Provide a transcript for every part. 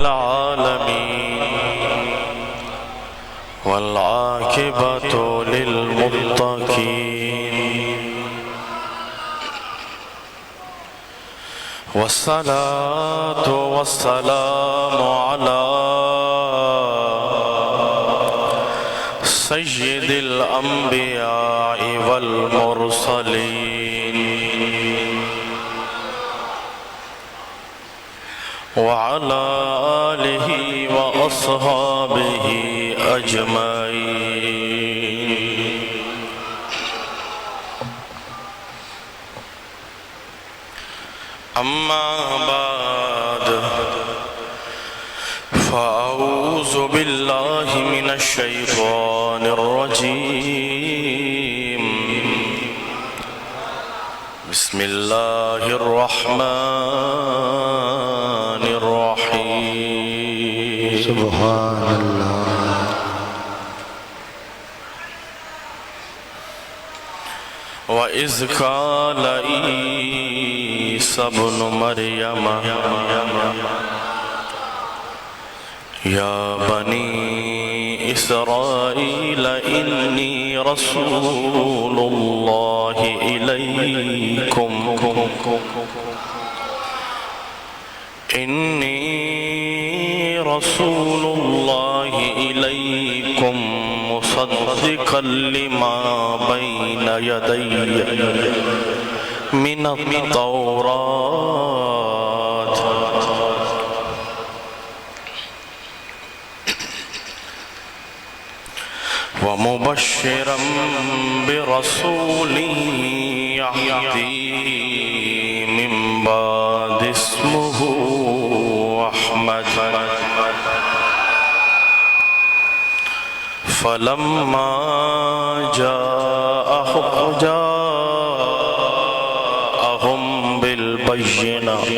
العالمين والعاقبة للمتقين والصلاة والسلام على سيد الأنبياء والمرسلين وعلى آله وأصحابه أجمعين. أما بعد فأعوذ بالله من الشيطان الرجيم. بسم الله الرحمن الرحيم. سبحان اللہ. وَإِذْ قَالَ عِيسَى ابْنُ مَرْيَمَ يَا بَنِي إِسْرَائِيلَ إِنِّي رَسُولُ اللَّهِ إِلَيْكُمْ رسول الله إليكم مصدقا لما بين يدي من التوراة ومبشرا برسول يأتي من بعد اسمه أحمد. فلما جاءهم بالبينات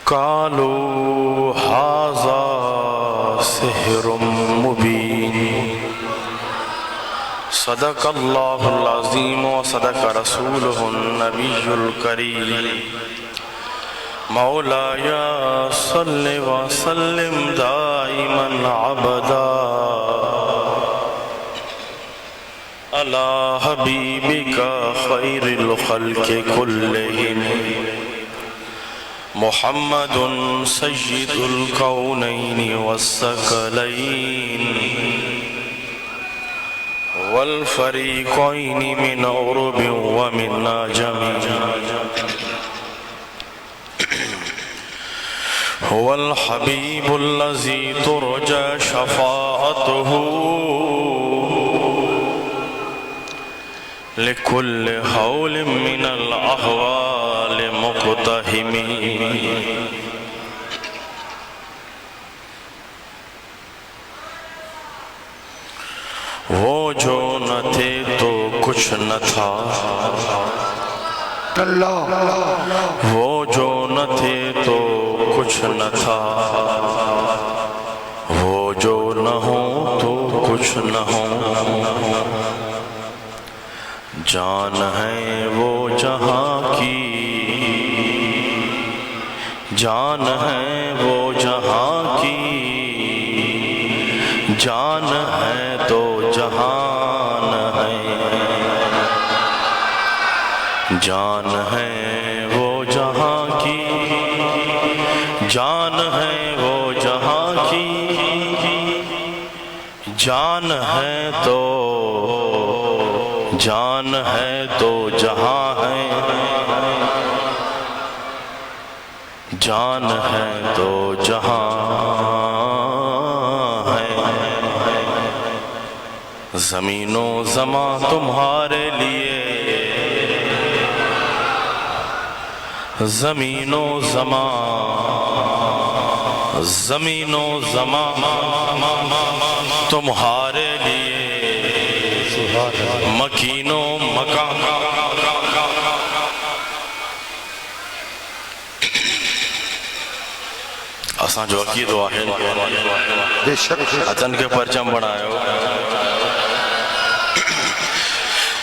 قالوا هذا سحر مبين. صدق اللہ العظیم وصدق رسولہ النبی الکریم. مولاي صل وسلم دائما عبدا على حبيبك خير الخلق كلهم محمد سيد الكونين والثقلين والفريقين من عرب ومن عجم. هو الحبيب الذي ترجى شفاعته لكل حول من الأحوال مقتحم. وہ جو نہ تھے تو کچھ نہ تھا، وہ جو نہ تھے تو کچھ نہ تھا، وہ جو نہ ہو تو کچھ نہ ہو. جان ہے وہ جہاں کی، جان ہے وہ جہاں کی، جان ہے تو جہان ہے. جان ہے وہ جہاں کی، جان ہے وہ جہاں کی، جان ہے تو جان ہے تو جہاں ہے، جان ہے تو جہاں ہے. زمین و زمان تمہارے لیے، زمین و زمان، زمین و زمان تمہارے لیے، مکین و مکان. اساں جو عقید واحد عدن کے پرچم بنائے ہو.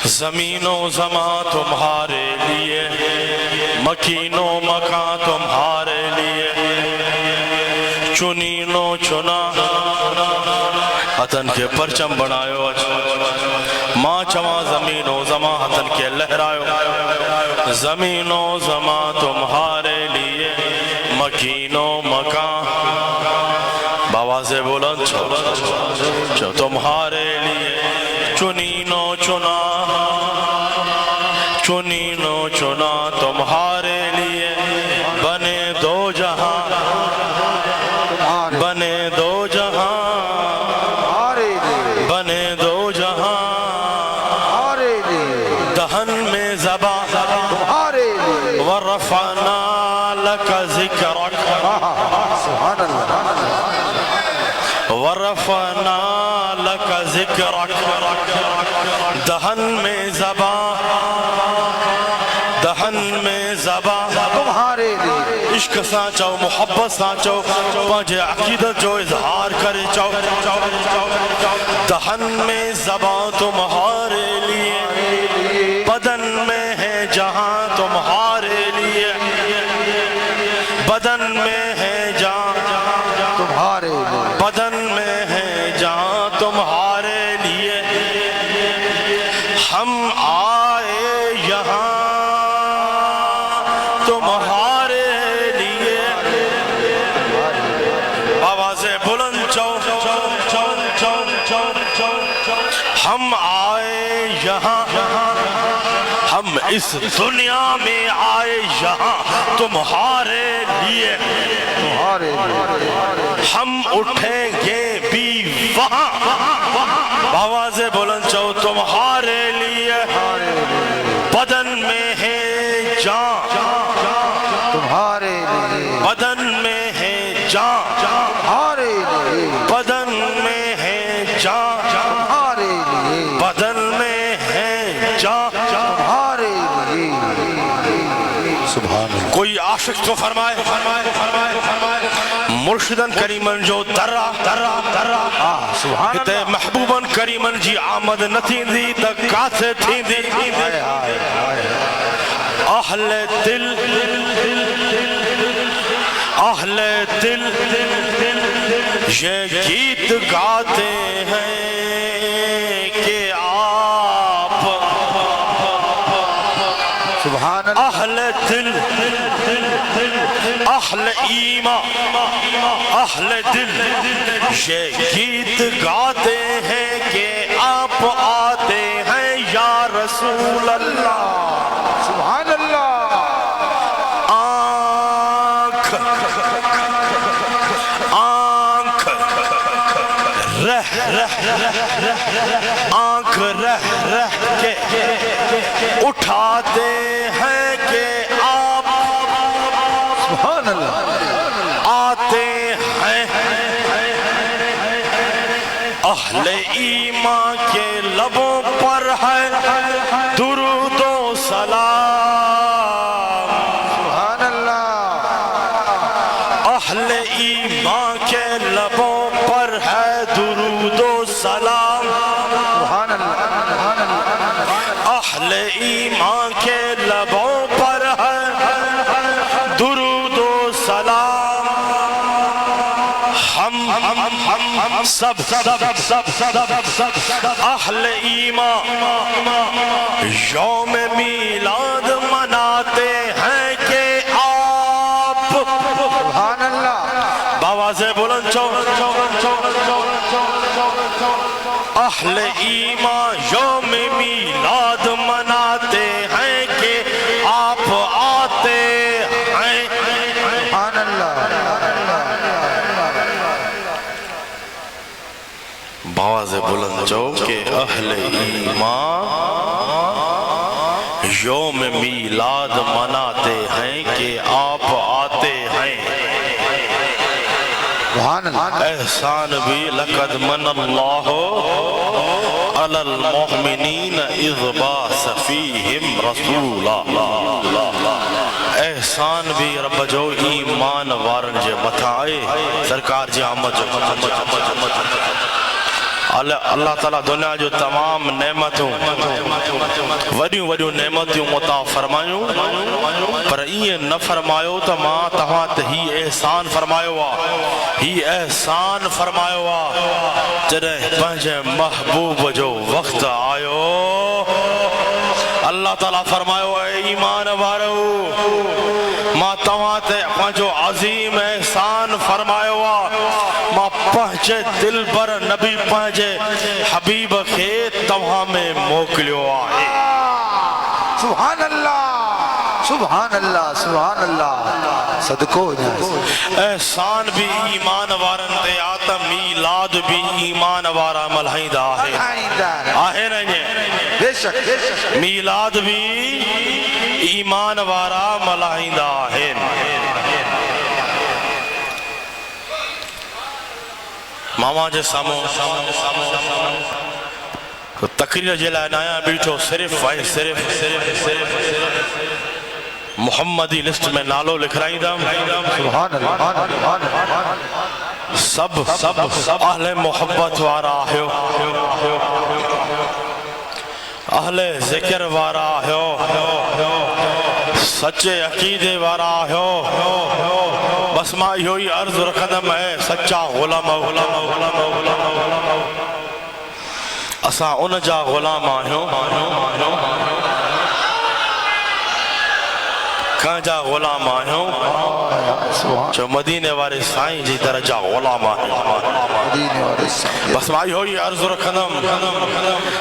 زمین و زمان تمہارے لیے، مکینو مکان تمہارے لیے چنینو چنا ہتن کے پرچم بنایو ماں چواں زمین و زماں ہتن کے لہرایو زمین و زماں تمہارے لیے مکین و مکان باواز بلند جو تمہارے لیے چنین و چنا چنین و چنا تمہارے لیے بنے دو جہاں بنے دو جہاں بنے دو جہاں دہن میں زباں ورفعنا لك ذکرک ورفعنا لك ذکرک دہن میں زباں دہن میں زباں تمہارے لیے عشق سانچو محبت سانچو پانچے عقیدت جو اظہار کرے چو دہن میں زباں تمہارے لیے بدن میں ہے جہاں تمہارے لیے بدن میں ہے جہاں تمہارے لیے بدن میں ہے جہاں تمہارے لیے ہم آئے یہاں تمہارے لیے آواز بلند چو ہم آئے یہاں ہم اس دنیا میں آئے یہاں تمہارے لیے تمہارے لیے ہم اٹھیں گے بھی وہاں آواز بلند چو تمہارے لیے بدن میں ہے جان تمہارے لیے بدن میں ہے جان تمہارے لیے بدن میں ہے جان تمہارے لیے بدن میں ہے جان تمہارے لیے سبحان اللہ کوئی عاشق تو فرمائے مرشدن کریمن جو درہ سبحان تے اللہ محبوبن کریمن جی آمد نتھی دی تک کاتھے تھی دی اہل دل اہل دل یہ گیت گاتے ہیں کہ آپ سبحان اللہ اہل دل اہل ایمان اہل دل یہ گیت گاتے ہیں کہ آپ آتے ہیں یا رسول اللہ سبحان اللہ آنکھ آنکھ آنکھ رہ کے اٹھاتے ہیں کہ آپ سبحان اللہ آتے ہیں اہل ایمان کے لبوں پر ہے درود و سلام سبحان اللہ اہل ایمان کے لبوں پر ہے درود و سلام سبحان اللہ سبحان اللہ اہل ایمان کے لبوں پر ہے درود و سلام ہم سب اہل ایمان یوم میلاد مناتے ہیں کہ آپ سبحان اللہ باواز بلند چو اہل ایمان یوم میلاد مناتے ہیں کہ آپ آتے ہیں سبحان اللہ باواز بلند چو کہ اہل ایمان یوم میلاد مناتے ہیں کہ آپ آتے ہیں سبحان اللہ احسان بھی لقد من اللہ علی المؤمنین اذ باعث فیہم رسولا احسان بھی رب جو ایمان وارن جے متھائے سرکار جے آمد جو اللہ تعالیٰ دنیا جو تمام نعمتوں وڈیوں وڈیوں نعمتوں عطا فرمایوں پر یہ نہ فرمایو تو ماں تہاں تے ہی احسان فرمایو ہی احسان فرمایو جڑیں پنجے محبوب جو وقت آیو اللہ تعالیٰ فرمایو اے ایمان وارو ماں تہاں تے پنجو عظیم احسان فرمایو ماں پہنچے دل پر نبی پہنچے حبیب کے تمہاں میں موکلیو آئے سبحان اللہ سبحان اللہ سبحان اللہ صدقو احسان بھی ایمان وارن دے آتا میلاد بھی ایمان وارا ملہیدہ آہے نہیں بے شک میلاد بھی ایمان وارا ملہیدہ آہے ماما جے سامو تقریر جلائے نایا بیٹھو صرف محمدی لسٹ میں نالو لکھ رہی دا سبحان اللہ سب اہل محبت وارا آہیو اہل ذکر وارا آہیو سچے عقیدے وارا آہیو بس ماں یہی عرض رکھدم ہے سچا غلام اساں ان جا غلام آہیو کہاں جا غلام آہیو جو مدینے وارے سائیں جی درجہ غلام آہیو بس ماں یہی عرض رکھدم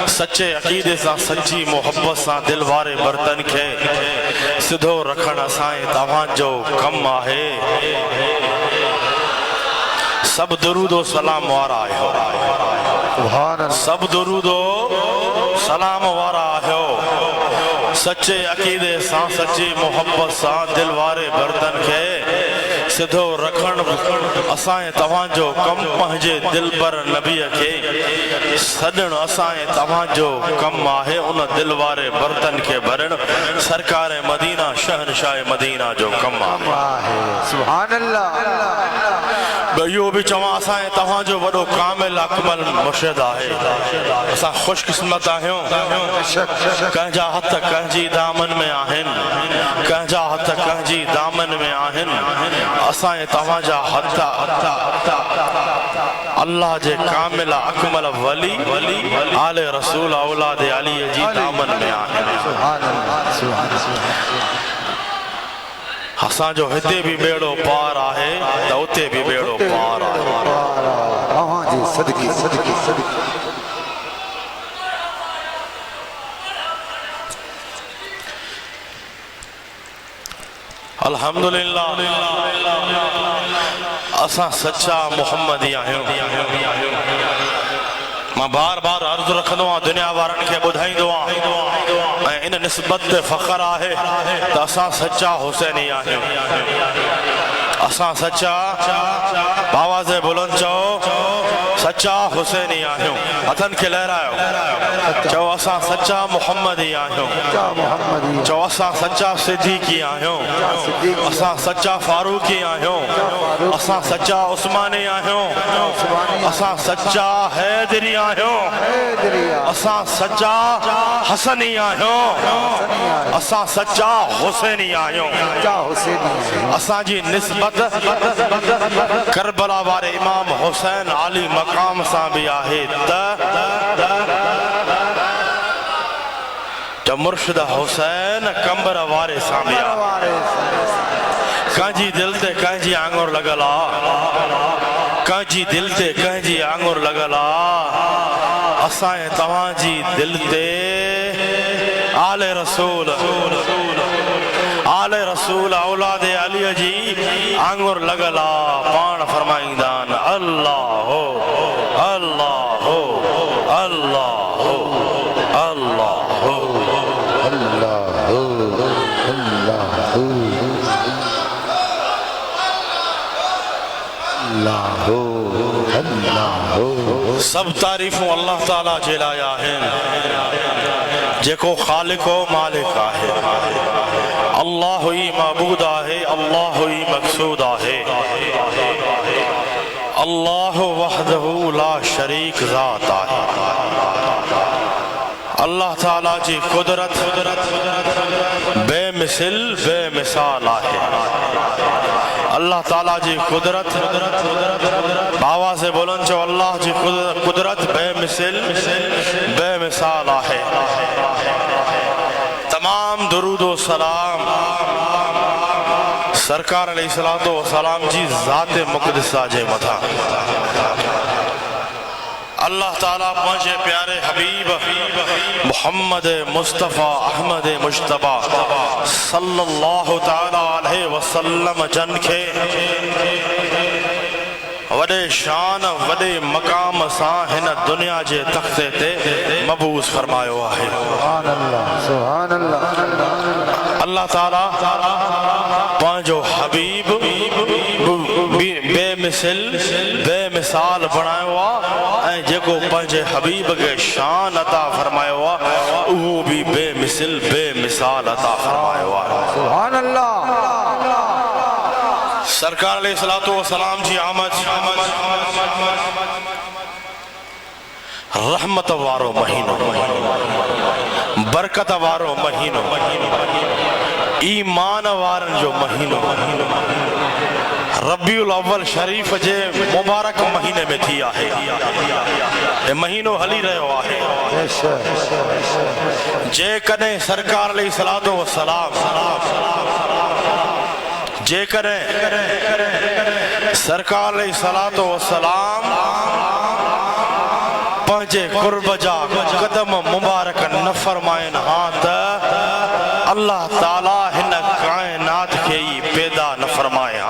سچے عقیدے سا سچی محبت سا دل وارے برتن کے سدھو رکھنا سائیں تاوان جو کم آہے سب درود و سلام وارا آہیو سب درود و سلام وارا آہیو سچے عقیدے سان سچی محبت سان دل وارے برتن کے سدھو رکھن اسائیں تواں جو کم پہنجے دل پر نبی کے سدن اسائیں تواں جو کم آہے ان دل وارے برتن کے بھرن سرکار مدینہ شہنشاہ مدینہ جو کم آہے سبحان اللہ بیو بھی چواں اسائیں تواں جو وڈو کامل اکمل مرشد آہے اساں خوش قسمت آہیوں کہنجا حد تک کہنجی دامن میں آہن کہنجا حد تک کہنجی دامن میں آہن اسائیں تواں جا حد تک اللہ جے کامل اکمل ولی آل رسول اولاد علی جی دامن میں آہن سبحان اللہ حسان جو ہتے بھی بیڑو پار آہے دوتے بھی بیڑو پار آہے آہاں جی صدقی الحمدللہ اساں سچا محمدی آہیوں میں بار بار عرض رکھدوں دنیا وارن کے بدھائیں دعا ان نسبت فخر آہے تو اساں سچا حسینی آہیوں اساں سچا باواز بلند چاہو سچا حسینی آہیوں اتن کے لہرائیو چاہو اساں سچا محمدی آہیوں چاہو اساں سچا صدیقی آہیوں اساں سچا فاروقی آہیوں اساں سچا عثمانی آہیوں اساں سچا حیدری آہیوں اساں سچا حسنی آہیوں اساں سچا حسینی آہیوں اساں جی نسبت کربلا وارے امام حسین علی مقام ساں بھی آہے جو مرشد حسین کمبر وارے ساں بھی آہے کانجی دل تے کانجی آنگور لگلا کانجی دل تے کانجی آنگور لگلا اسائیں تواں جی دل تے آل رسول اولاد علی جی آنگور لگلا پان فرمائیں دان اللہ ہو اللہ ہو اللہ ہو اللہ ہو اللہ ہو اللہ ہو اللہ ہو اللہ ہو سب تعریفوں اللہ تعالیٰ جلایا ہے جے کو خالق و مالک آہے اللہ ہوئی معبود آہے اللہ ہوئی مقصود آہے اللہ وحدہ لا شریک ذات آہے اللہ تعالیٰ جی قدرت بے مثل بے مثال آہے اللہ تعالیٰ جی قدرت آواز سے بلند چو اللہ جی قدرت بے مثل بے مثال آہے تمام درود و سلام سرکار علیہ السلام جی ذات مقدسہ جے مدھا اللہ تعالیٰ پنجے پیارے حبیب محمد مصطفیٰ احمد مجتبہ صلی اللہ تعالیٰ علیہ وسلم جن کے وڈے شان وڈے مقام ساں ہن دنیا جے تختے تے مبعوث فرمایو ہے سبحان اللہ اللہ تعالیٰ پانچو حبیب بے مثل بے مثال بنائیو ہے جیکو پانچے حبیب کے شان عطا فرمائیو ہے وہ بھی بے مثل بے مثال عطا فرمائیو ہے سبحان اللہ سرکار علیہ السلام جی آمد رحمت وارو مہینو برکت وارو مہینو ایمان وارن جو مہینو ربیع الاول شریف جے مبارک مہینے میں تھی آہے یہ مہینو ہلی رہے ہو آہے جے کنے سرکار علیہ السلام جے کنے سرکار علیہ السلام پنجے قرب جا قدم مبارک نفرمائن ہاتھ اللہ تعالیٰ ہن کائنات کے ہی پیدا نفرمائے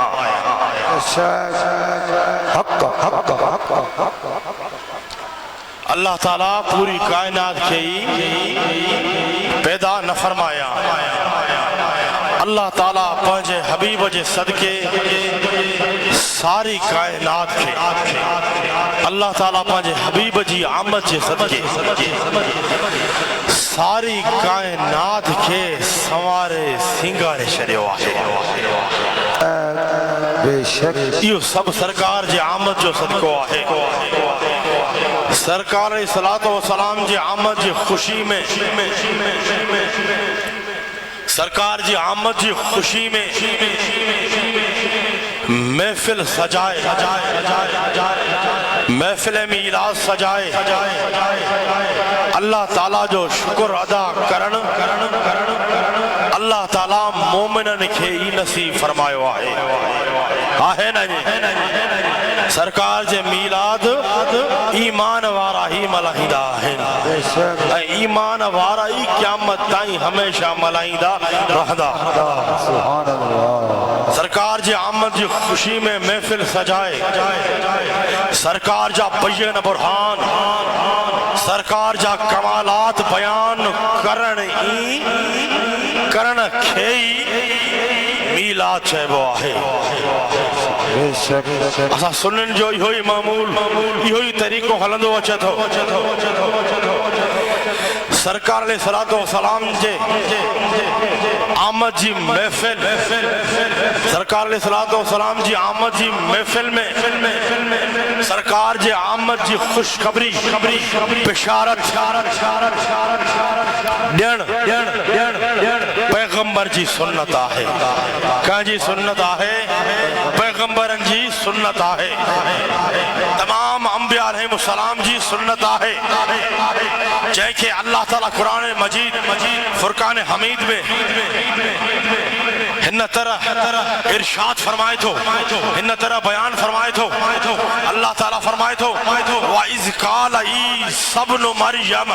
اللہ تعالیٰ پوری کائنات کے ہی پیدا نفرمایا اللہ تعالیٰ پنجے حبیب جے صدقے ساری کائنات کے اللہ تعالیٰ پنجے حبیب جی آمد جے صدقے ساری کائنات کے سوارے سنگارے شریو آئے یہ سب سرکار جے آمد جو صدقو آئے سرکار علیہ السلام جے آمد جے خوشی میں سرکار جی آمد جی خوشی میں محفل سجائے محفل میلاد سجائے اللہ تعالیٰ جو شکر ادا کرن اللہ تعالیٰ مومنن کے ہی نصیب فرمائیو آہے نا جی سرکار جے میلاد ایمان وارا ہی ملائیدہ ہے ایمان وارا ہی قیامت تائیں ہمیشہ ملائیدہ رہدہ سرکار جے آمد جی خوشی میں محفل سجائے سرکار جا بیان برہان سرکار جا کمالات بیان کرن کھئی میلاد چاہے وہ آہے اسا سنن جو ہوئی معمول ہوئی طریقوں ہلندو اچھا تھو سرکار علیہ السلام جے آمد جی محفل سرکار علیہ السلام جی آمد جی محفل میں سرکار جے آمد جی خوشخبری بشارت ڈین پیغمبر جی سنت آہے کہاں جی سنت آہے پیغمبرن جی سنت آہے تمام انبیاء علیہ السلام جی سنت آہے جائے کہ اللہ تعالیٰ قرآن مجید فرقان حمید میں ہن طرح ارشاد فرمائے تھو ہن طرح بیان فرمائے تھو اللہ تعالیٰ فرمائے تھو وَإِذْ قَالَ عِيسَى ابْنُ مَرْيَمَ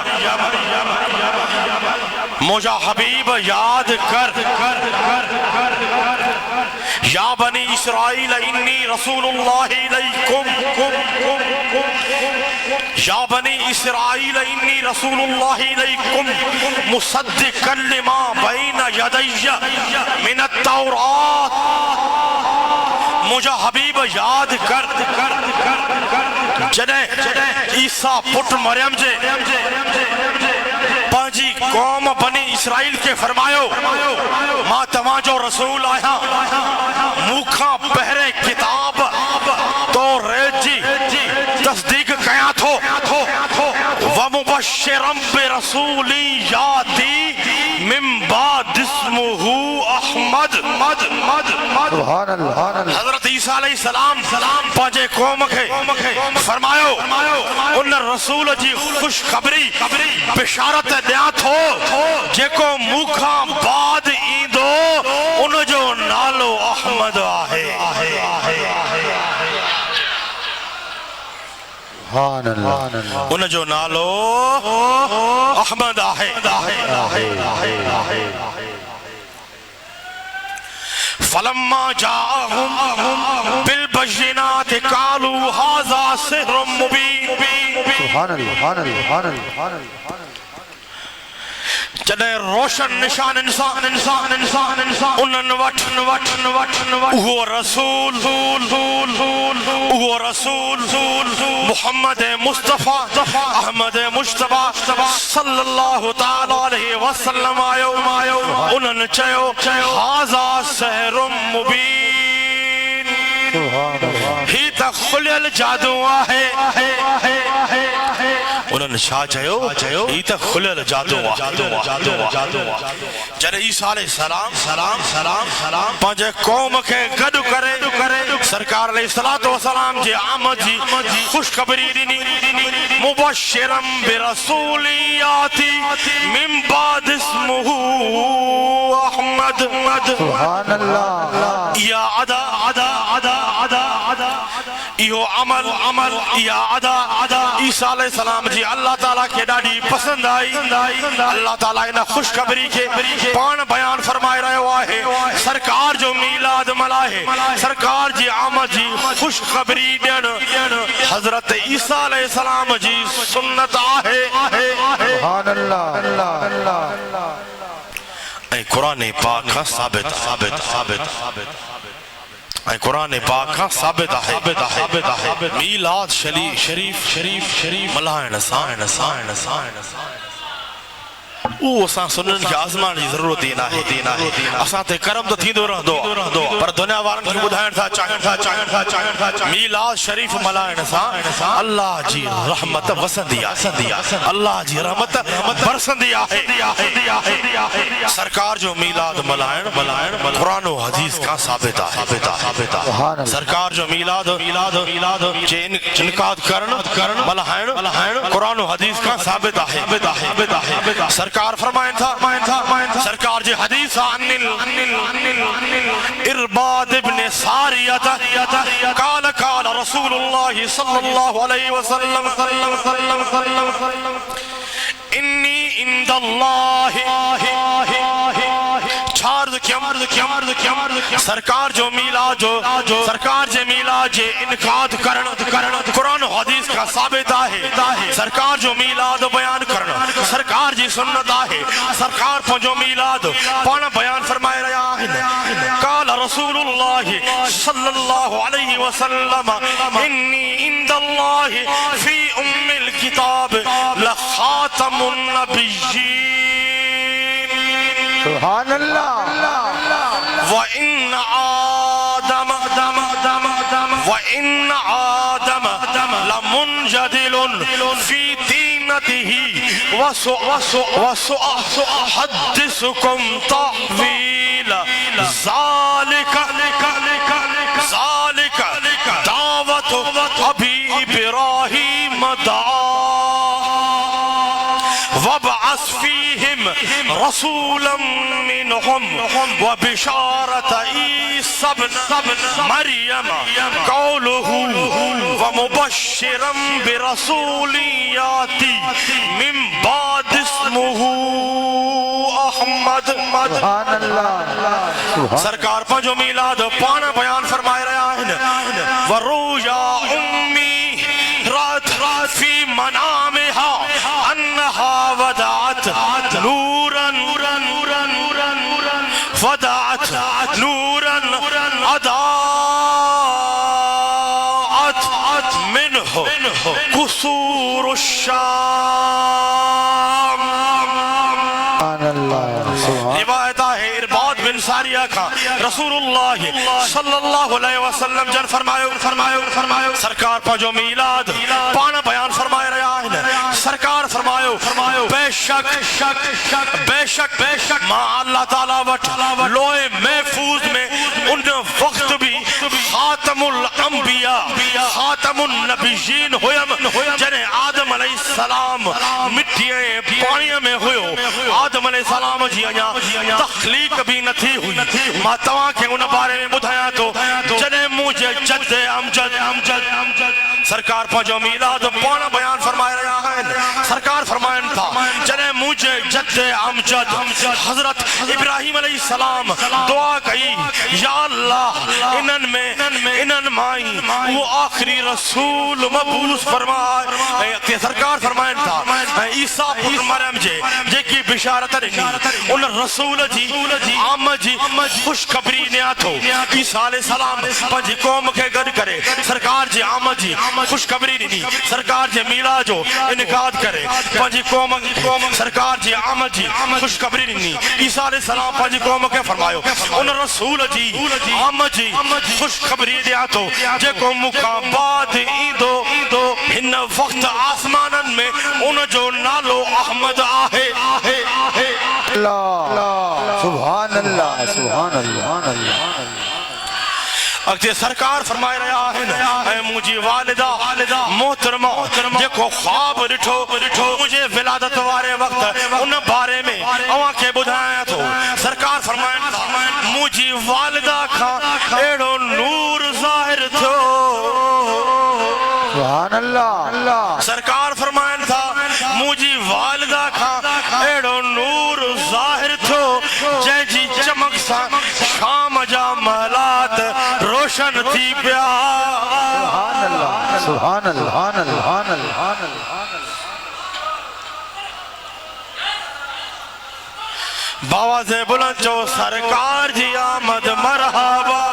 مجھا حبیب یاد کر یا بنی اسرائیل انی رسول اللہ علیکم یا بنی اسرائیل انی رسول اللہ علیکم مصدقا لما بین یدی من التورات مجھا حبیب یاد کر جنہیں عیسیٰ پٹ مریم جے پانچی قوم بنی اسرائیل کے فرمایو ماں تماجو رسول آیا موکھاں پہرے کتاب تو ریجی تصدیق کیا تھو وَمُبَشِّرًا بِرَسُولٍ يَأْتِي مِن بَعْدِ اسْمُهُ احمد سبحان اللہ حضرت عیسیٰ علیہ السلام پانچے قوم کے فرمایو ان رسول جی خوشخبری بشارت دیا تھو جیکو موکھا بعد ایندو ان جو نالو احمد آہے سبحان اللہ ان جو نالو احمد آہے فلما جاءهم بالبينات قالوا هذا سحر مبين سبحان اللہ جڏهن روشن نشان انسان انن وٹ وہ رسول محمد مصطفیٰ احمد مجتبی صلی اللہ تعالی علیہ وسلم آیو انن چیو هذا سحر مبین ہی تا خلیل جادو آہے انہوں شاہ چاہیو ہی تا خلیل جادو جب عیسیٰ علیہ السلام پانچے قوم کے گڑ کرے سرکار علیہ السلام جے آمد جی خوشخبری دینی مبشرا برسول یاتی من بعد اسمہ احمد سبحان اللہ یا عدا ایہو عمل یا عدا عیسیٰ علیہ السلام جی اللہ تعالیٰ کے ڈاڑی پسند آئی اللہ تعالیٰ انہا خوشخبری کے پان بیان فرمائے رہے ہوا ہے سرکار جو میلاد ملائے سرکار جی آمد جی خوشخبری دین حضرت عیسیٰ علیہ السلام جی سنت آہے سبحان اللہ اے قرآن پاک کا ثابت قرآن پاک کا ثابت ہے میلاد شریف ملائن سائن وہ اساں سنن کی آزمان کی ضرورت ہی نہ ہے اساں تے کرم تو تھی دو رہ دو پر دنیا وارن کی بدھائن تھا چاہن میلاد شریف ملائن سا اللہ جی رحمت وسندیا اللہ جی رحمت برسندیا ہے سرکار جو میلاد ملائن قرآن و حدیث کا ثابت ہے سرکار جو میلاد انقاد کرن ملائن قرآن و حدیث کا ثابت ہے سرکار فرمائن تھا سرکار جی حدیث عن ارباد ابن ساریت قال رسول اللہ صلی اللہ علیہ وسلم انی عند اللہ سرکار جو میلاد سرکار جے میلاد جے انقاد کرن قرآن و حدیث کا ثابت ہے سرکار جو میلاد بیان کرن سرکار جی سنت ہے سرکار پہ جو میلاد پانا بیان فرمائے رہا ہے قال رسول اللہ صلی اللہ علیہ وسلم انی عند اللہ فی ام الکتاب لخاتم النبیین سبحان اللہ وَإِنَّ آدم لَمُنْجَدِلٌ فِي دِينَتِهِ وَسُحَدِّثُكُمْ تَحْوِيلَ ذَلِكَ دعوت ابی ابراہیم وابعث فيهم رسولا منهم وبشارة عيسى ابن مريم قوله ومبشرا برسول ياتي من بعد اسمه احمد سبحان اللہ سرکار پا جو میلاد پانا بیان فرمائے رہا ہے ورویا امی رات فی منامها انہا ودعت نورا ودعت نورا اضاءت منہ قصور الشام سبحان اللہ روایت ہے ارباد بن ساریہ کا رسول اللہ صلی اللہ علیہ وسلم جن فرمایو سرکار پا جو میلاد پانا بیان فرمائے رہا ہے سرکار فرمایو بے شک ماں اللہ تعالیٰ وٹ لوئے محفوظ میں ان وقت بھی خاتم الانبیاء خاتم النبیین ہویم جنہیں آدم علیہ السلام مٹیے پانیوں میں ہوئے آدم علیہ السلام جی آیا تخلیق بھی نہ تھی ہوئی ماں تواں کے ان بارے میں بدھایا تو جنہیں مجھے جد امجد سرکار پا جو میلاد پانا بیان فرمائے رہا ہے سرکار فرمائن تھا جنہیں مجھے جد امجد حضرت ابراہیم علیہ السلام دعا کہی یا اللہ انن مائی وہ آخری رسول مبعوث فرمائے سرکار فرمائن تھا عیسیٰ پتر مریم جے کی بشارت رہی ان رسول جی آمد جی خوشخبری نیات ہو عیسیٰ علیہ السلام پنجی قوم کے گھر کرے سرکار جی آمد جی خوشخبری نہیں سرکار جی میلا جو انعقاد کرے پنجی قوم سرکار جی آمد جی خوشخبری نہیں عیسیٰ علیہ السلام پنجی قوم کے فرمایو ان رسول جی آمد جی خوشخبری نیات ہو جے کو مقام بعد ایندو ان وقت آسمانن میں ان جو نالو احمد آہے سبحان اللہ سبحان اللہ اگتے سرکار فرمائے رہا ہے اے مجھے والدہ محترمہ جے کو خواب رٹھو مجھے ولادت وارے وقت ان بارے میں اوہ کے بدھایا تو سرکار فرمائے مجھے والدہ کھا ایڑو نور ظاہر تھو سبحان اللہ سرکار فرمائن تھا مجھے والدہ کھا ایڑو نور ظاہر تھو جے جی چمک سا شام جا محلات روشن تھی پیا سبحان اللہ باواز بلند جو سرکار جی آمد مرحبا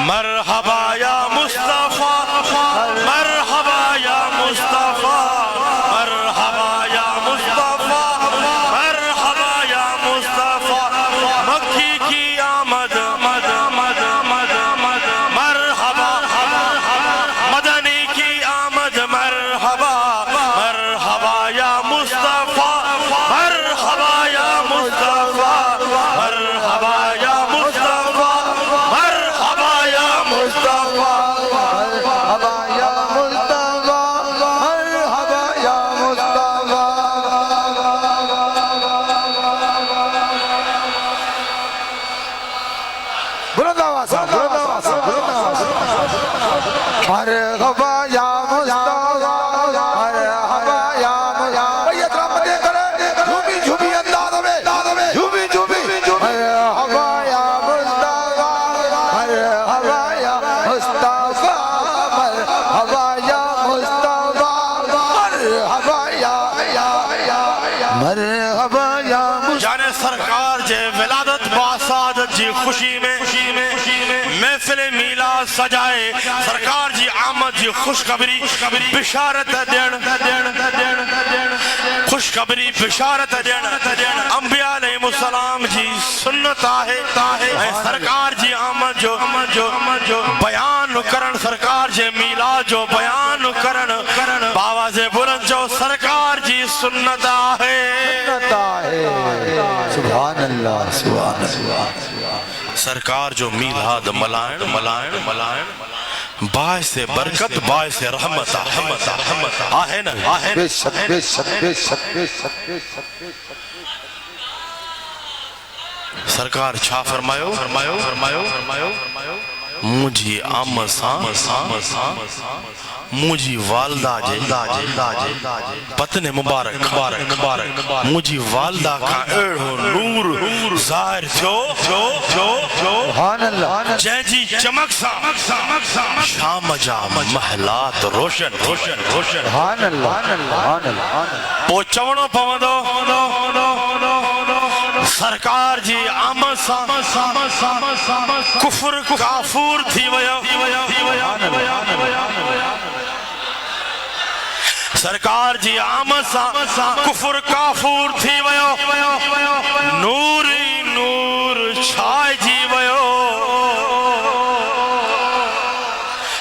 مرحبا یا مصطفیٰ مرحبا یا مصطفیٰ مرحبا یا مصطفیٰ مرحبا یا مصطفیٰ مکی کی آمد مرحبا مدنی کی آمد مرحبا مرحبا یا مصطفیٰ مرحبا یا مصطفیٰ مرحبا یا مصطفیٰ مرحبا یا مصطفیٰ جانے سرکار جے ولادت باسادت جی خوشی میں محفل میلاد سجائے سرکار جی آمد جی خوشخبری بشارت دین خوشخبری بشارت دین انبیاء علیہ السلام جی سنت آہے سرکار جی آمد جو بیان کرن سرکار جی میلاد جو بیان کرن باواز بلند جو سرکار جی سنت آہے سبحان اللہ سرکار جو میلاد ملائن باعث برکت باعث رحمت آہے نا بے شک سرکار چھا فرمایو مجھے آمد سان مجھے والدہ جے پتن مبارک مجھے والدہ کا ایڑو نور ظاہر تھو جے جی چمک سا شام جا محلات روشن پو چونو پوندو سرکار جی آمد سا کفر کافور تھی ویو سرکار جی آمد سا کفر کافور تھی ویو نوری نور چھائے جی ویو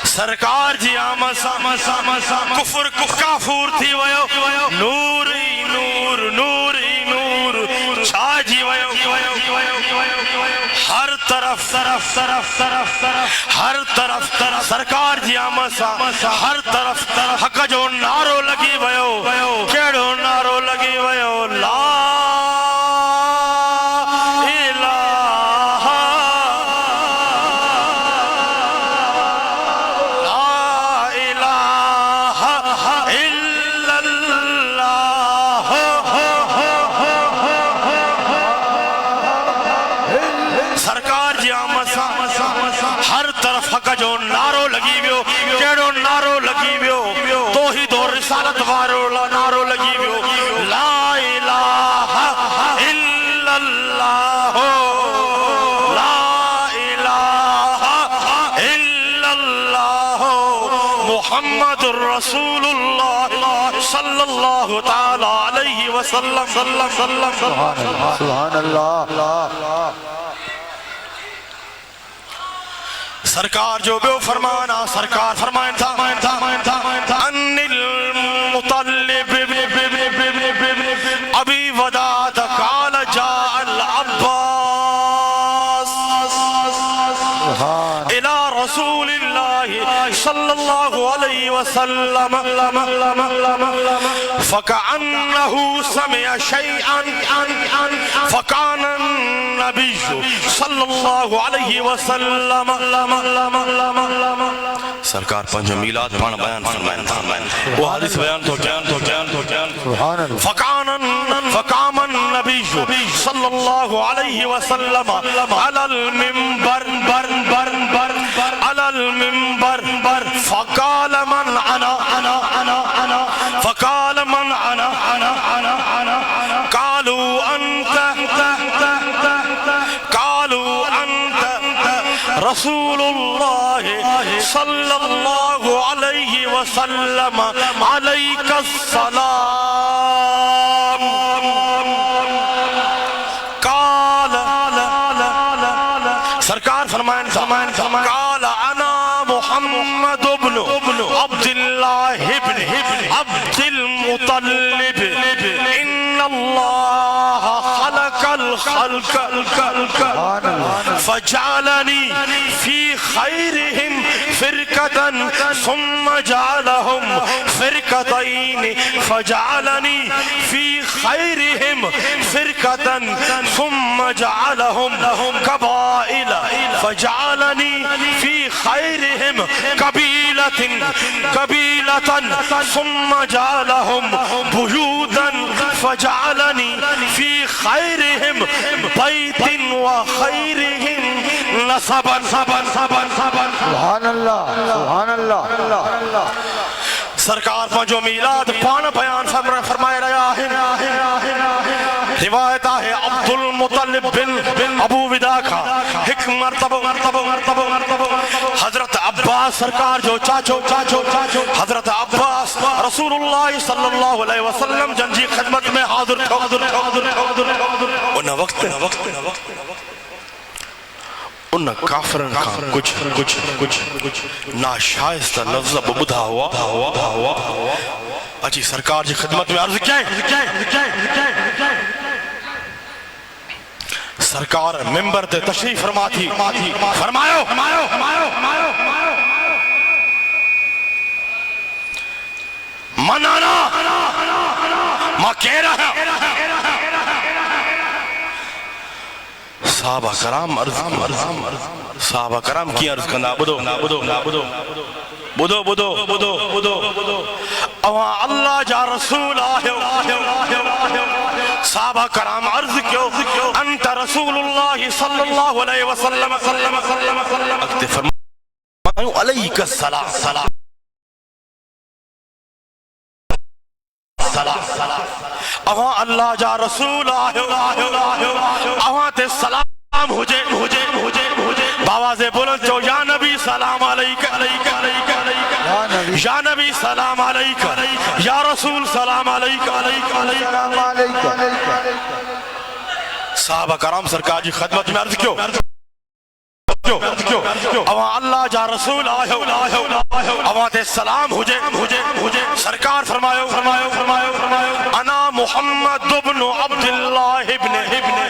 سرکار جی آمد سا کفر کافور تھی ویو نوری نور نوری نور چھائے جی ویو ہر طرف ہر طرف سرکار جی آمد سا ہر طرف حق جو نارو لگی ویو کیڑو نارو لگی ویو لا جو نارو لگی ویو کیڑو نارو لگی ویو توحید و رسالت وارو نارو لگی ویو لا الہ الا اللہ لا الہ الا اللہ محمد رسول اللہ صلی اللہ تعالی علیہ وسلم سبحان اللہ سرکار جو بیو فرمانا سرکار فرمائن تھا ان المطلب ابی وداد قال جاء العباس الى رسول اللہ صلی اللہ علیہ وسلم فكأنه سمع شيئا فكان النبي صلی اللہ علیہ وسلم سرکار پنج میلاد پان بیان فرمائن وہ حدیث بیان تو فقام النبی صلی اللہ علیہ وسلم على المنبر فقال من انا قالوا انت رسول اللہ صلی اللہ علیہ وسلم علیک السلام قال سرکار فرمائن قال انا محمد بن عبد اللہ بن عبد المطلب ان اللہ خلق الخلق فجعلني في خيرهم فرقة ثم جعلهم فرقتين فجعلني في خيرهم فرقة ثم جعلهم قبائل فجعلني في خيرهم قبيلة ثم جعلهم بيوتا فجعلني في خيرهم بيت وخيرهم نسبا سبحان اللہ سرکار پنجو میلاد پان بیان فرمائے رہا ہے روایت ہے عبد المطلب بن ابو ودا کا ایک مرتبہ حضرت عباس سرکار جو چاچو حضرت عباس رسول اللہ صلی اللہ علیہ وسلم جنجی خدمت میں حاضر انہ وقت ان کافرن کا کچھ ناشائستہ لفظ بدھا ہوا اچھی سرکار جی خدمت میں عرض کیا ہے سرکار ممبر تے تشریف فرما تھی فرمایو منانا ماں کہہ رہا صحابہ کرام کی عرض کرنا بدو اوہاں اللہ جا رسول آہے صحابہ کرام عرض کیوں انت رسول اللہ صلی اللہ علیہ وسلم اکتے فرمائیو علیک السلام اوہاں اللہ جا رسول آہے اوہاں تے سلام ہوجے باواز بلند جو یا نبی سلام علیکہ یا نبی سلام علیکہ، یا رسول سلام علیکہ، سلام علیکم صحابہ کرام سرکار جی خدمت میں عرض کیوں اوہ اللہ جا رسول آئے اوہ تے سلام ہوجے سرکار فرمایو انا محمد بن عبداللہ بن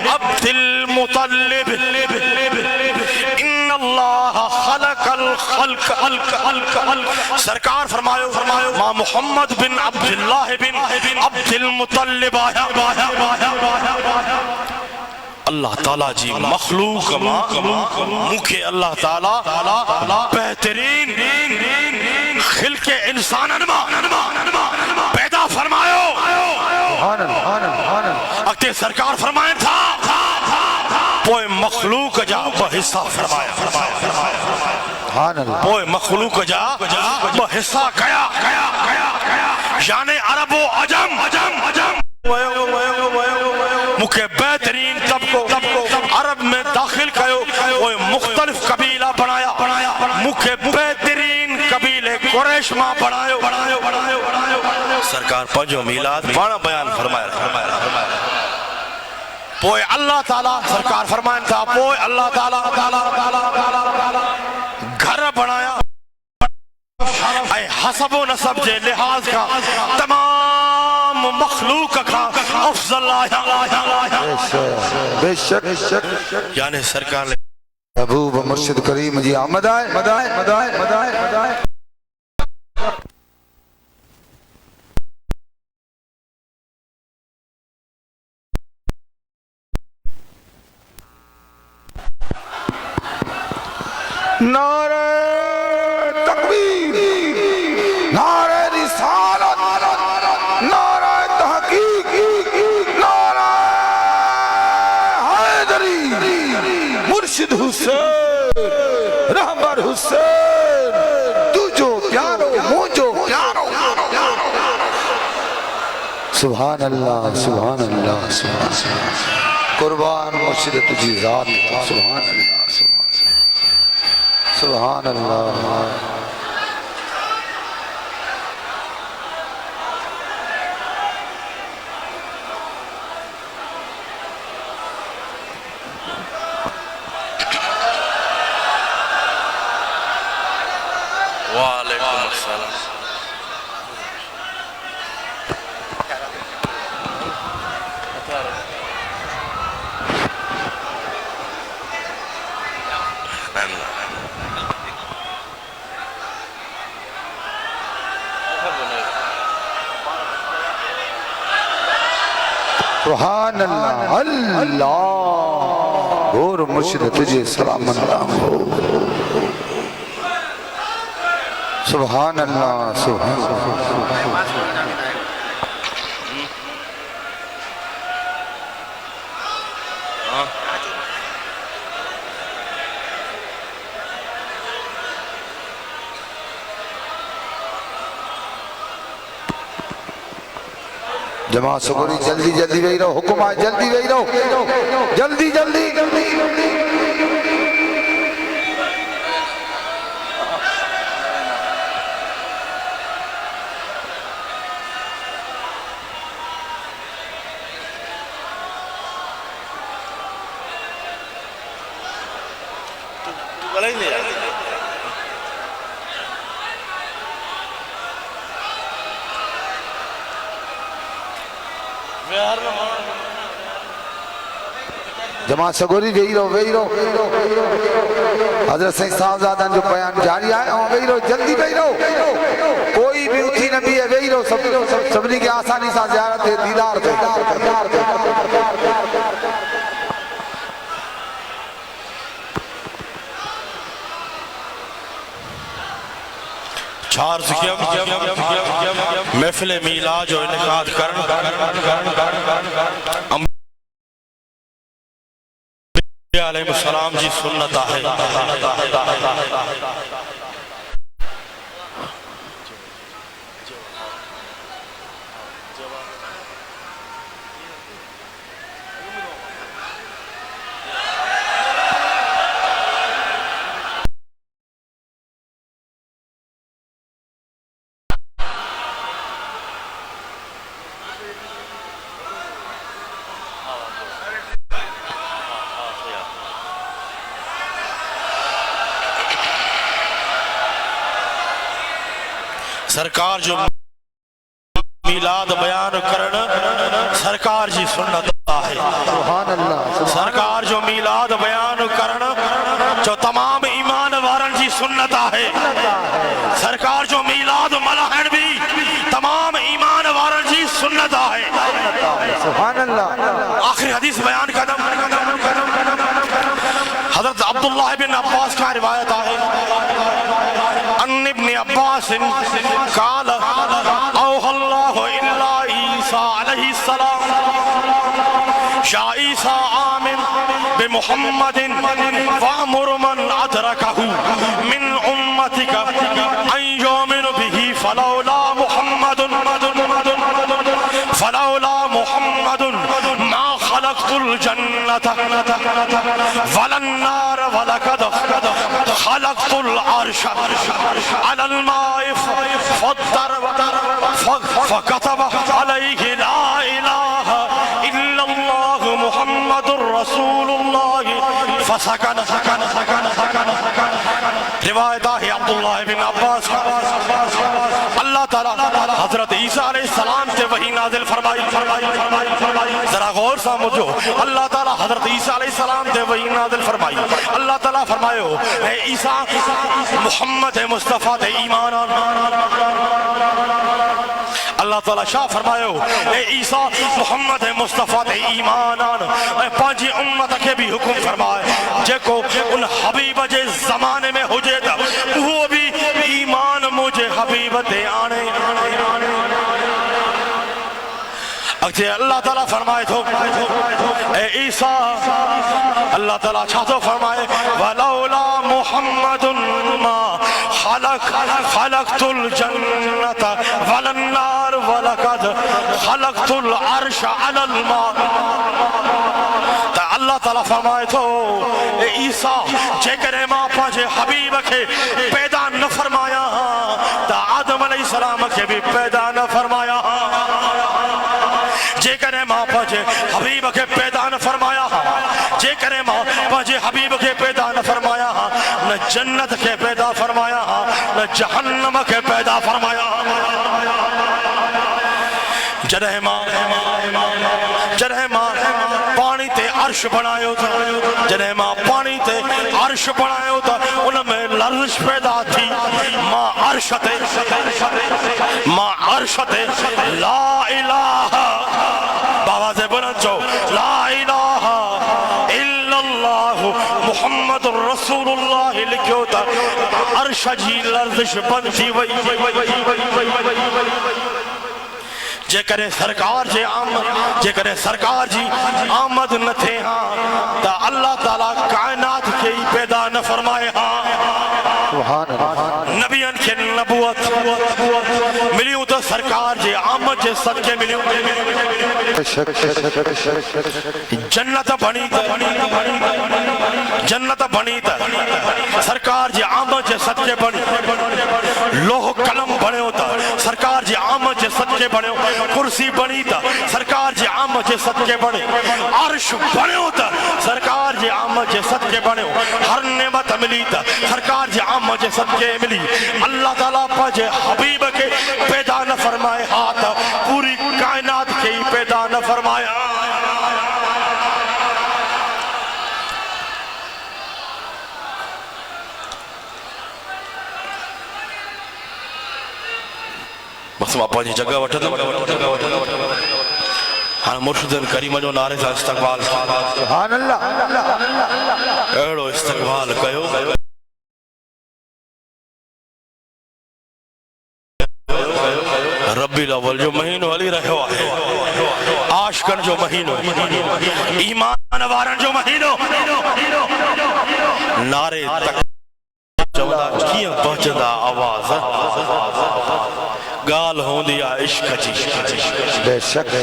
عبد المطلب ان اللہ خلق الخلق سرکار فرمایو ماں محمد بن عبداللہ بن عبد المطلب آیا اللہ تعالیٰ جی مخلوق مکھے اللہ تعالیٰ بہترین خلق انسان پیدا فرمایو اکتے سرکار فرمائیں تھا پوئے مخلوق جا بحصہ فرمایا پوئے مخلوق جا بحصہ کیا یعنی عرب و عجم مکھے بہترین طبقوں عرب میں داخل کیو وہ مختلف قبیلہ بنایا مکھے بہترین قبیلے قریش ماں بنایو سرکار پنجو میلاد بانا بیان فرمایا پوئے اللہ تعالیٰ سرکار فرمائن تھا پوئے اللہ تعالیٰ گھر بنایا اے حسب و نسب جے لحاظ کا تمام مخلوق کا افضل آیا بے شک یعنی سرکار نے محبوب مرشد کریم جی آمد آئے نعرہ تکبیر نعرہ رسالت نعرہ تحقیق نعرہ حیدری مرشد حسین رہبر حسین تجھو پیارو مجھو پیارو سبحان اللہ قربان مرشد تجھی ذات سبحان اللہ وعلیکم السلام سبحان اللہ اور مرشد تجھے سلام اللہ ہو سبحان اللہ جماعت سکوری جلدی وہی رہو حکم آئے جلدی وہی رہو جلدی جماعت سگوری وہی رہو حضرت سید صاحبزادہ جو بیان جاری آئے وہی رہو جلدی وہی رہو کوئی بھی اتھی نبی ہے وہی رہو سبنی کے آسانی سا زیارت ہے دیدار ہے چارز کیا محفل میلاد جو انعقاد کرن انبیاء علیہ السلام جی سنت ہے سرکار جو میلاد بیان کرن سرکار جی سنت ہے سبحان اللہ سرکار جو میلاد بیان کرن جو تمام ایمان وارن جی سنت ہے سرکار جو میلاد ملہن بھی تمام ایمان وارن جی سنت ہے سبحان اللہ آخری حدیث بیان قدم حضرت عبداللہ بن عباس کا روایت ہے ان ابن عباس قال اوحى الله الى عيسى عليه السلام يا عيسى آمن بمحمد وامر من ادركه من امتك ان يؤمن به فلولا محمد ما خلقت الجنة ولا النار ولقد خلقت العرش على الماء فكتب عليه لا إله إلا الله محمد رسول الله فسكن روایت ہے عبداللہ بن عباس اللہ تعالیٰ حضرت عیسیٰ علیہ السلام سے وحی نازل فرمائی ذرا غور سمجھو اللہ تعالیٰ حضرت عیسیٰ علیہ السلام سے وحی نازل فرمائی اللہ تعالیٰ فرمائے ہو اے عیسیٰ محمد مصطفیٰ تے ایمان اللہ تعالیٰ شاہ فرمائے ہو اے عیسیٰ محمد مصطفیٰ تے ایمان اے پانچی امت کے بھی حکم فرمائے جے کو ان حبیب جے زمانے میں ہو جے دا وہ بھی ایمان مجھے حبیب تے آنے اگتے اللہ تعالیٰ فرمائے تو اے عیسیٰ اللہ تعالیٰ چھاتو فرمائے وَلَوْلَا مُحَمَّدٌ مَا خَلَقْتُ الْجَنَّةَ وَلَا النَّارَ وَلَقَدْ خَلَقْتُ الْعَرْشَ عَلَى الْمَاءِ تا اللہ تعالیٰ فرمائے تو اے عیسیٰ جے کرے ماں پانچے حبیب کے پیدا نہ فرمایا تا آدم علیہ السلام کے بھی پیدا نہ فرمایا جے کرے ماں پانچے حبیب کے پیدا نہ فرمایا جے کرے ماں پانچے حبیب کے پیدا نہ فرمایا نہ جنت کے پیدا فرمایا نہ جہنم کے پیدا فرمایا جرہ ماں پانی تے عرش بنائے ہوتا جنہیں ماں پانی تے عرش بنائے ہوتا ان میں لرزش پیدا تھی ماں عرش تے لا الہ بابا سے بلند جو لا الہ الا اللہ محمد رسول اللہ لکھے ہوتا عرش جی لرزش بند تھی جے کرے سرکار جی آمد نہ تھے ہاں تا اللہ تعالیٰ کائنات کے پیدا نہ فرمائے ہاں نبیان کے نبوت ملیوں تو سرکار جی آمد جے صدقے ملیوں جنت بنی تا سرکار جی آمد جے صدقے بنی لوہ قلم بنے ہوتا سرکار جی آمد جے صدقے بنے کرسی بنی تا سرکار جی آمد جے صدقے بنے عرش بنے ہوتا سرکار جی آمد جے صدقے بنے ہر نعمت ملی تا سرکار جی آمد جے صدقے ملی اللہ تعالیٰ پاجے حبیب کے پیدا نہ فرمائے ہاتھ پوری کائنات کے ہی پیدا نہ فرمائے بس باپا جی جگہ وٹھا ہاں مرشد کریم جو نعرے سے استقبال سبحان اللہ ایڑو استقبال کہو ربی الاول جو مہینو علی رہے ہے عاشقن جو مہینو ایمان وارن جو مہینو نعرے تک چودہ کیاں پہنچدہ آواز گال ہوں دیا عشق جی بے شک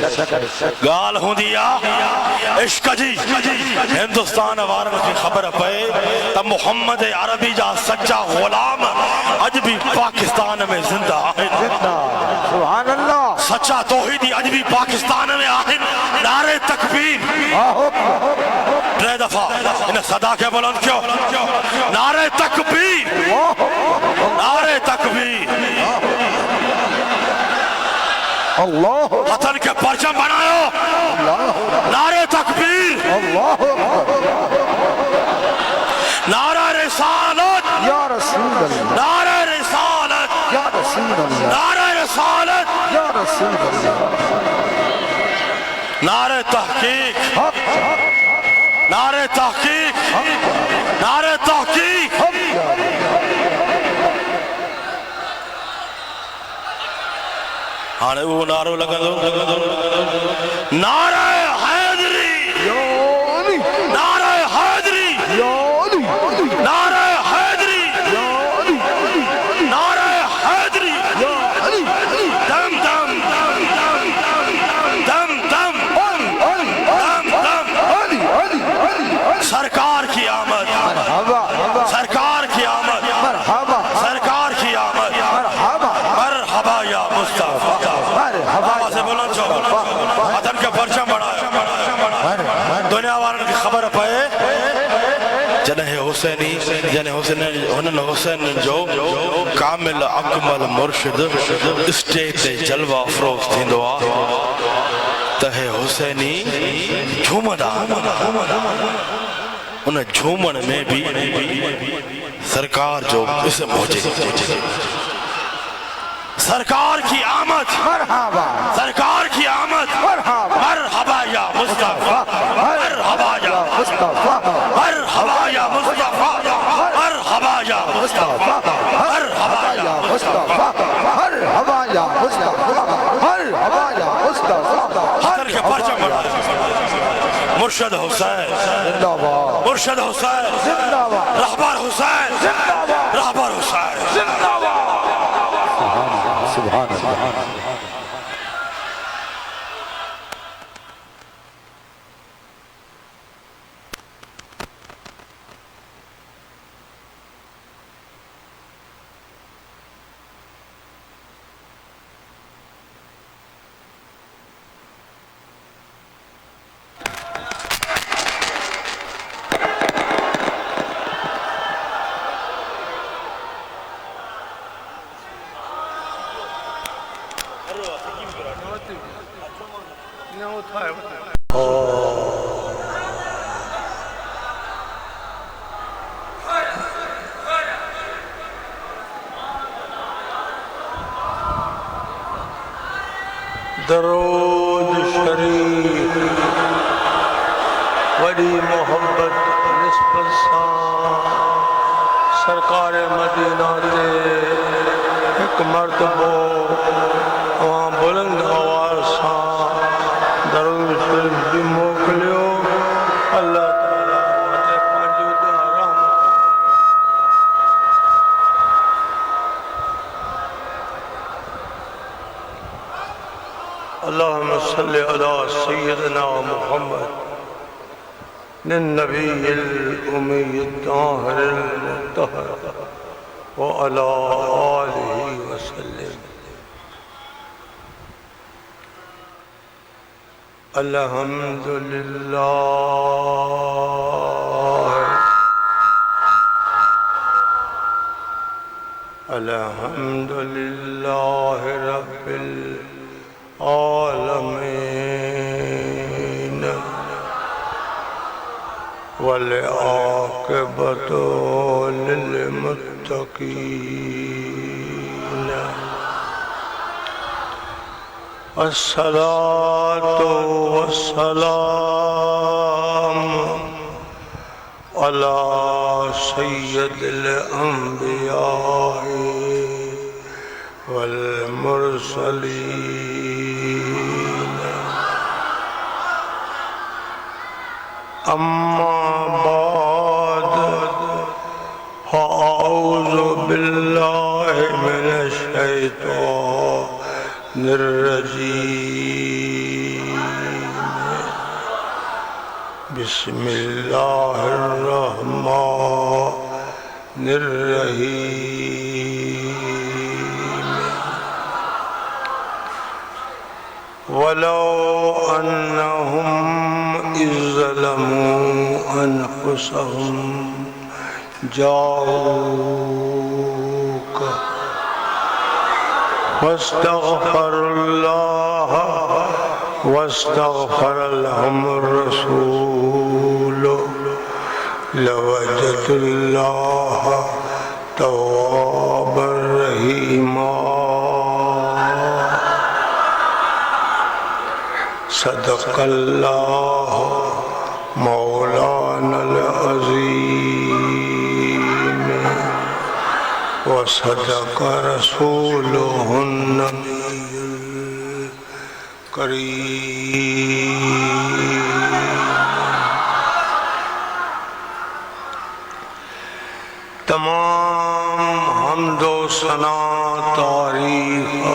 گال ہوں دیا عشق جی ہندوستان وارن کی خبر پہ تب محمد عربی جا سچا غلام اج بھی پاکستان میں زندہ ہے سبحان اللہ سچا توحیدی اج بھی پاکستان میں آہن نعرے تکبیر ترے دفعہ انہیں صدا کے بلند کیوں نعرے تکبیر نعرے تکبیر اللہ وطن کے پرچم بناؤ نعرہ تکبیر اللہ نعرہ رسالت یا رسول اللہ نعرہ رسالت یا رسول اللہ نعرہ رسالت یا رسول اللہ نعرہ تحقیق حق نعرہ تحقیق نعرہ تحقیق ہانے وہ نعرہ لگا دو نعرہ حیدری نعرہ حیدری نعرہ حیدری نعرہ حیدری دم دم دم دم دم سرکار کی آمد سرکار کی آمد سرکار کی آمد مرحبا یا مصطفیٰ آواز بلند چھو وطن کے پرچم بڑھائے دنیا والن کی خبر پائے جنہ حسینی جنہ حسین جو کامل اکمل مرشد اسٹیج تے جلوہ افروز تھی دعا تہ حسینی جھومدہ انہیں جھومن میں بھی سرکار جو اسے پہنچے سرکار کی آمد مرحبا سرکار کی آمد مرحبا یا مصطفیٰ مرحبا یا مصطفیٰ مرحبا یا مصطفیٰ مرحبا یا مصطفیٰ مرحبا یا مصطفیٰ مرحبا یا مصطفیٰ مرحبا یا مصطفیٰ حسن کے پرچم بڑھا مرشد حسین زندہ باد مرشد حسین زندہ باد رہبر حسین رہبر حسین زندہ باد سبحان اللہ درود شریف بڑی محبت نسبت سرکار مدینہ دے ایک مرتبہ وہاں بلند آواز درود شریف بھی موکلیو اللہ تعالیٰ مجھے موجود رحم اللہم صلی علی سیدنا محمد للنبی الأمی الطاہر المطہر وعلی آلہ وسلم الحمدللہ الحمدللہ رب العالمین والعاقبۃ للمتقین الصلاة والسلام على سید الانبیاء والمرسلین اما بعد فاعوذ باللہ من الشیطان الرجیم بسم اللہ الرحمن الرحیم ولو انہم اذ ظلموا انفسهم جاؤوک واستغفر اللہ واستغفر لهم الرسول لوجدوا الله توابا رحيما صدق الله مولانا العظيم وصدق رسوله النبي الكريم تمام حمد و ثنا تعریف